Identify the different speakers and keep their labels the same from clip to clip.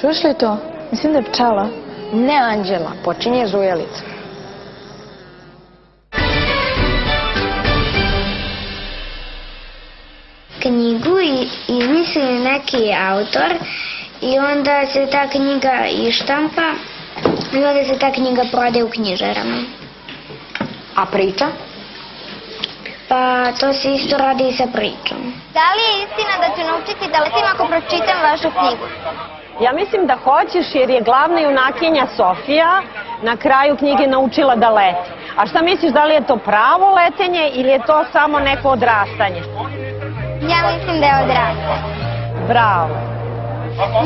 Speaker 1: Čuješ li to? Mislim da je pčela.
Speaker 2: Ne, Anđela, počinje zujelica.
Speaker 3: Knjigu izmisli neki autor i onda se ta knjiga ištampa i onda se ta knjiga prodaje u knjižarama.
Speaker 2: A priča?
Speaker 3: Pa to se isto radi i sa pričom.
Speaker 4: Da li je istina da ću naučiti da letim ako pročitam vašu knjigu?
Speaker 5: Ja mislim da hoćeš jer je glavna junakinja Sofija na kraju knjige naučila da leti. A šta misliš, da li je to pravo letenje ili je to samo neko odrastanje?
Speaker 4: Ja mislim da je odrastanje.
Speaker 5: Bravo.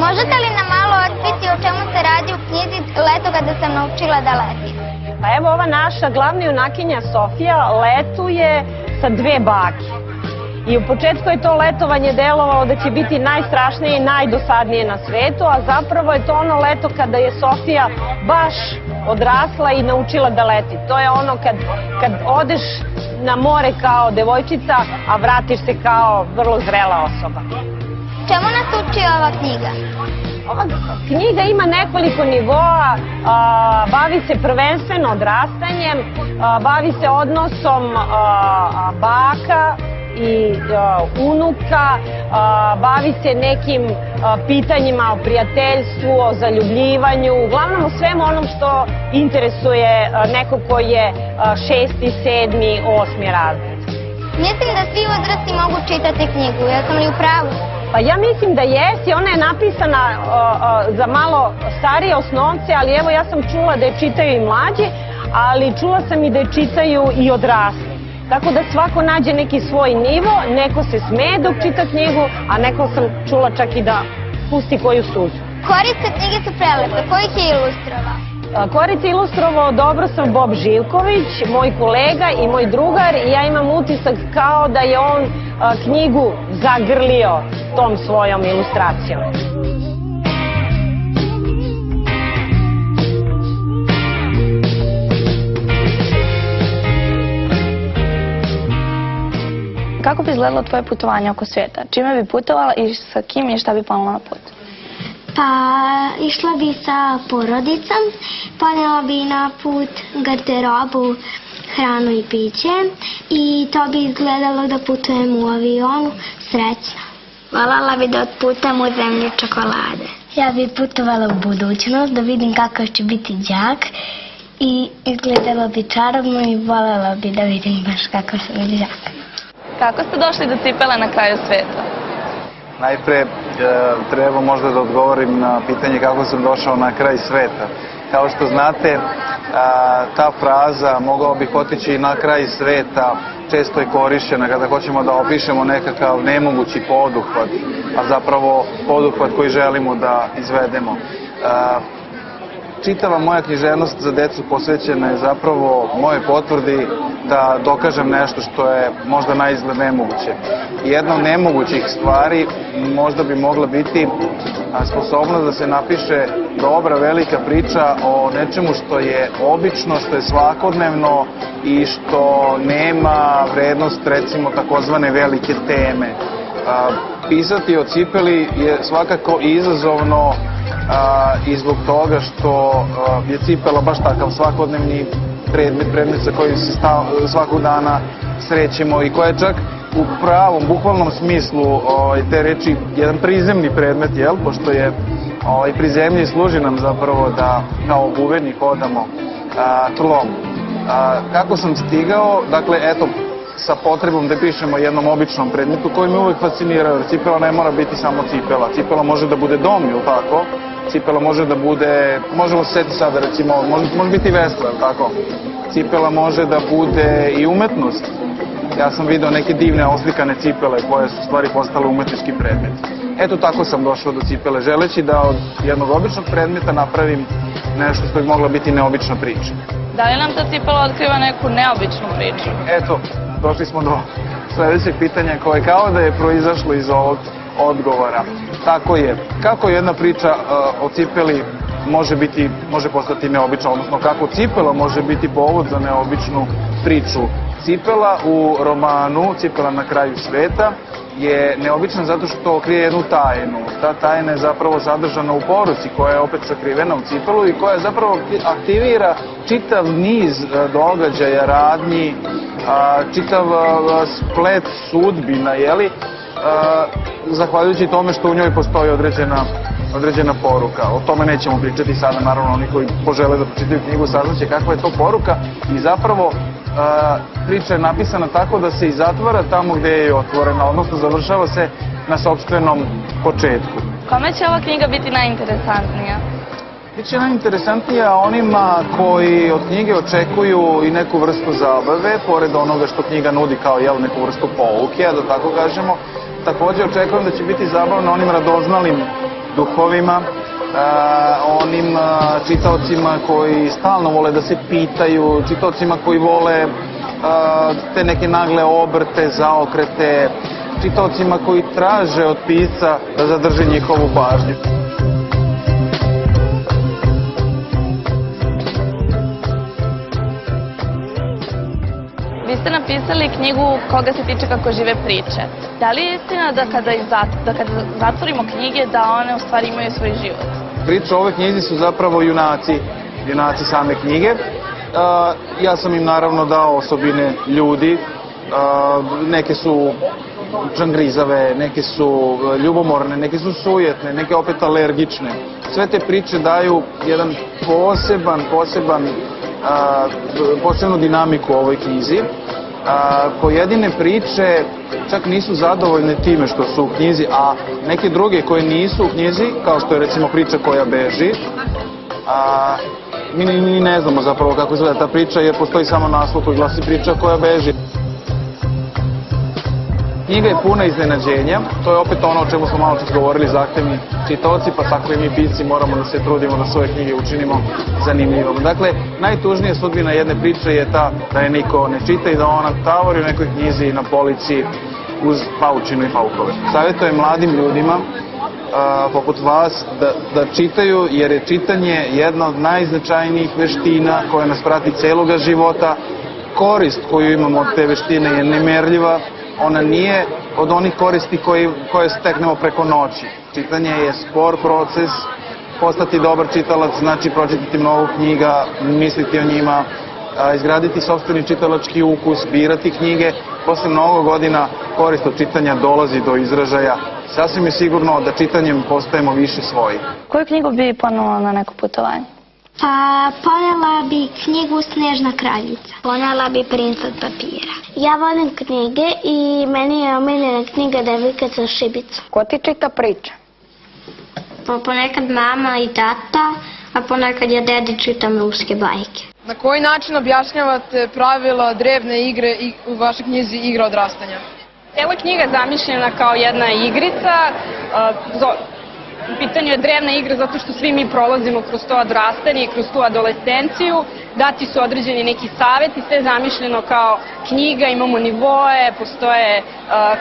Speaker 4: Možete li nam malo otkriti o čemu se radi u knjizi Leto kada sam naučila da letim?
Speaker 5: Pa evo, ova naša glavna junakinja Sofija letuje sa dve bake. I u početku je to letovanje delovalo da će biti najstrašnije i najdosadnije na svetu, a zapravo je to ono leto kada je Sofija baš odrasla i naučila da leti. To je ono kad odeš na more kao devojčica, a vratiš se kao vrlo zrela osoba.
Speaker 4: Čemu nas uči ova knjiga?
Speaker 5: Ova knjiga ima nekoliko nivoa, bavi se prvenstveno odrastanjem, bavi se odnosom baka i unuka, bavi se nekim pitanjima o prijateljstvu, o zaljubljivanju, uglavnom o svemu onom što interesuje nekog koji je 6., 7., 8. razred.
Speaker 4: Mislim da svi odrasli mogu čitati knjigu, ja sam li u pravu?
Speaker 5: Pa ja mislim da jesi, ona je napisana za malo starije osnovce, ali evo ja sam čula da je čitaju i mlađi, ali čula sam i da je čitaju i odrasli. Tako da svako nađe neki svoj nivo, neko se smeje dok čita knjigu, a neko sam čula čak i da pusti koju suzu.
Speaker 4: Korice knjige su prelepe, ko ih je ilustrovao?
Speaker 5: Korice ilustrovao Dobrosav Bob Živković, moj kolega i moj drugar, i ja imam utisak kao da je on knjigu zagrlio tom svojom ilustracijom.
Speaker 1: Kako bi izgledalo tvoje putovanje oko svijeta? Čime bi putovala i sa kim i šta bi planula na put?
Speaker 3: Pa išla bi sa porodicom, ponela bi na put garderobu, hranu i piće i to bi izgledalo da putujem u avionu srećna. Voljela bi da otputujem u zemlju čokolade. Ja bi putovala u budućnost da vidim kako će biti đak i izgledalo bi čarobno i voljela bi da vidim baš kako će biti đak.
Speaker 1: Kako ste došli do cipele na kraju svijeta?
Speaker 6: Najpre treba možda da odgovorim na pitanje kako sam došao na kraj sveta. Kao što znate, ta fraza mogao bih otići na kraj sveta često je korišćena kada hoćemo da opišemo nekakav nemogući poduhvat, a zapravo poduhvat koji želimo da izvedemo. Čitava moja književnost za decu posvećena je zapravo moje potvrdi da dokažem nešto što je možda naizgled nemoguće. Jedna od nemogućih stvari možda bi mogla biti sposobnost da se napiše dobra, velika priča o nečemu što je obično, što je svakodnevno i što nema vrednost, recimo, takozvane velike teme. Pisati o cipeli je svakako izazovno i zbog toga što je cipela baš takav svakodnevni predmet sa kojim se svakog dana srećemo i koja je čak u pravom, bukvalnom smislu te reči jedan prizemni predmet, pošto je prizemlji služi nam zapravo da kao obuveni hodamo tlom. Kako sam stigao? Dakle, eto, sa potrebom da pišemo jednom običnom predmetu koji me uvek fascinirao, jer cipela ne mora biti samo cipela. Cipela može da bude dom, ili tako? Cipela može da bude, možemo se setiti sada, recimo, može biti vesla, ili tako? Cipela može da bude i umetnost. Ja sam video neke divne oslikane cipele koje su u stvari postale umetnički predmet. Eto tako sam došao do cipele, želeći da od jednog običnog predmeta napravim nešto što bi mogla biti neobična priča.
Speaker 1: Da li nam ta cipela otkriva neku neobičnu priču?
Speaker 6: Eto, došli smo do sledećeg pitanja koje kao da je proizašlo iz ovog odgovora. Tako je. Kako jedna priča o cipeli može postati neobična, odnosno kako cipela može biti povod za neobičnu priču. Cipela u romanu Cipela na kraju sveta je neobična zato što krije jednu tajnu. Ta tajna je zapravo sadržana u poruci koja je opet sakrivena u cipelu i koja zapravo aktivira čitav niz događaja, radnji, čitav splet sudbina, jeli? Zahvaljujući tome što u njoj postoji određena poruka. O tome nećemo pričati sada, naravno oni koji požele da pročitaju knjigu saznaće kakva je to poruka i zapravo priča je napisana tako da se i zatvara tamo gde je otvorena, odnosno završava se na sopstvenom početku.
Speaker 1: Kome će ova knjiga biti najinteresantnija?
Speaker 6: Biće najinteresantnija onima koji od knjige očekuju i neku vrstu zabave, pored onoga što knjiga nudi kao neku vrstu pouke, da tako kažemo. Takođe očekujem da će biti zabavno onim radoznalim duhovima, onim čitaocima koji stalno vole da se pitaju, čitaocima koji vole te neke nagle obrte, zaokrete, čitaocima koji traže od pisca da zadrži njihovu pažnju.
Speaker 1: Vi ste napisali knjigu Koga se tiče kako žive priče. Da li je istina da kada zatvorimo knjige da one u stvari imaju svoj život?
Speaker 6: Priče o ovoj knjizi su zapravo junaci same knjige. Ja sam im naravno dao osobine ljudi. Neke su džangrizave, neke su ljubomorne, neke su sujetne, neke opet alergične. Sve te priče daju jedan posebnu dinamiku u ovoj knjizi. Pojedine priče čak nisu zadovoljne time što su u knjizi, a neke druge koje nisu u knjizi, kao što je recimo priča koja beži, mi ni ne znamo zapravo kako izgleda ta priča jer postoji samo naslov koji glasi priča koja beži. Knjiga je puna iznenađenja, to je opet ono o čemu smo malo čas govorili, zahtevni čitaoci, pa tako i mi pisci moramo da se trudimo da svoje knjige učinimo zanimljivom. Dakle, najtužnija sudbina jedne priče je ta da je niko ne čita i da ona tavori u nekoj knjizi na polici uz paučinu i paukove. Savjetujem mladim ljudima poput vas da čitaju jer je čitanje jedna od najznačajnijih veština koja nas prati celoga života. Korist koju imamo od te veštine je nemerljiva. Ona nije od onih koristi koje steknemo preko noći. Čitanje je spor proces, postati dobar čitalac znači pročitati mnogo knjiga, misliti o njima, izgraditi sopstveni čitalački ukus, birati knjige. Posle mnogo godina korist od čitanja dolazi do izražaja. Sasvim je sigurno da čitanjem postajemo više svoji.
Speaker 1: Koju knjigu bi ponela na neko putovanje?
Speaker 3: Pa ponela bi knjigu Snežna kraljica. Ponela bi Princ od papira. Ja volim knjige i meni je omiljena knjiga Devojka sa šibicom.
Speaker 2: Ko ti čita priče?
Speaker 3: Ponekad mama i tata, a ponekad ja dedi čitam ruske bajke.
Speaker 7: Na koji način objašnjavate pravila drevne igre u vašoj knjizi Igra odrastanja?
Speaker 5: Cela knjiga je zamišljena kao jedna igrica. U pitanju je drevna igra zato što svi mi prolazimo kroz to odrastanje i kroz tu adolescenciju. Dati su određeni neki savjeti, sve je zamišljeno kao knjiga, imamo nivoe, postoje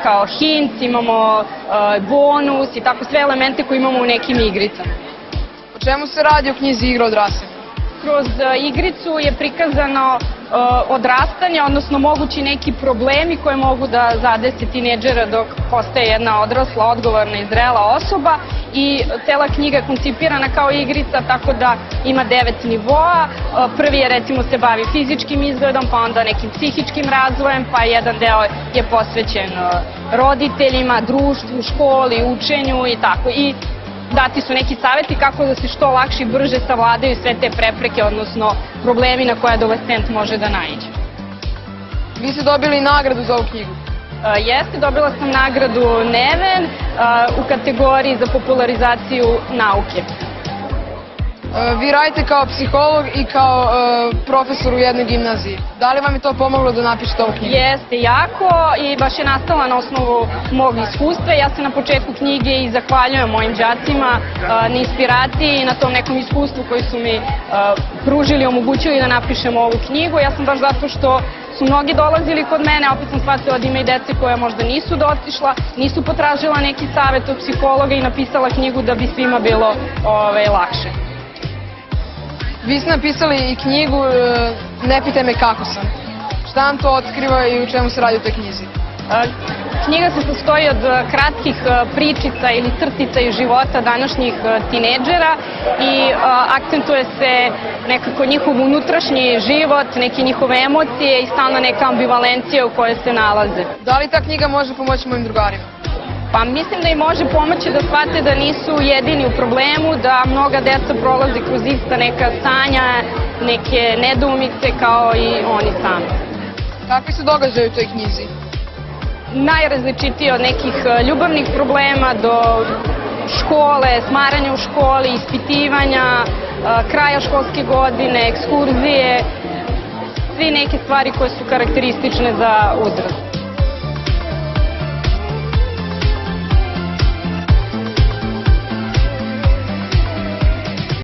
Speaker 5: kao hint, imamo bonus i tako sve elemente koje imamo u nekim igricama.
Speaker 7: O čemu se radi u knjizi Igra odrastanja?
Speaker 5: Kroz igricu je prikazano odrastanje, odnosno mogući neki problemi koje mogu da zadese tinejdžera dok postaje jedna odrasla, odgovorna i zrela osoba i cela knjiga je koncipirana kao igrica tako da ima 9 nivoa. Prvi je recimo se bavi fizičkim izgledom, pa onda nekim psihičkim razvojem, pa jedan deo je posvećen roditeljima, društvu, školi, učenju i tako. I dati su neki savjeti kako da se što lakše i brže savladaju sve te prepreke, odnosno problemi na koje adolescent može da naiđe.
Speaker 7: Vi ste dobili nagradu za ovu knjigu?
Speaker 5: Jeste, dobila sam nagradu Neven u kategoriji za popularizaciju nauke.
Speaker 7: Vi radite kao psiholog i kao profesor u jednoj gimnaziji. Da li vam je to pomoglo da napišete ovu knjigu?
Speaker 5: Jeste, jako i baš je nastala na osnovu mog iskustva. Ja se na početku knjige i zahvaljujem mojim đacima na inspiraciji i na tom nekom iskustvu koji su mi pružili i omogućili da napišem ovu knjigu. Ja sam baš zato što su mnogi dolazili kod mene, opet sam shvatila da ima i dece koja možda nisu dotišla, nisu potražila neki savjet od psihologa i napisala knjigu da bi svima bilo lakše.
Speaker 7: Vi ste napisali i knjigu Ne pitaj me kako sam. Šta vam to otkriva i u čemu se radi u toj knjizi?
Speaker 5: Knjiga se sastoji od kratkih pričica ili crtica iz života današnjih tinejdžera i akcentuje se nekako njihov unutrašnji život, neke njihove emocije i stalna neka ambivalencija u kojoj se nalaze.
Speaker 7: Da li ta knjiga može pomoći mojim drugarima?
Speaker 5: Pa mislim da im može pomoći da shvate da nisu jedini u problemu, da mnoga deca prolaze kroz ista neka stanja, neke nedoumice kao i oni sami.
Speaker 7: Kakvi su događaji u toj knjizi?
Speaker 5: Najrazličitije od nekih ljubavnih problema do škole, smaranja u školi, ispitivanja, kraja školske godine, ekskurzije, svi neke stvari koje su karakteristične za uzrast.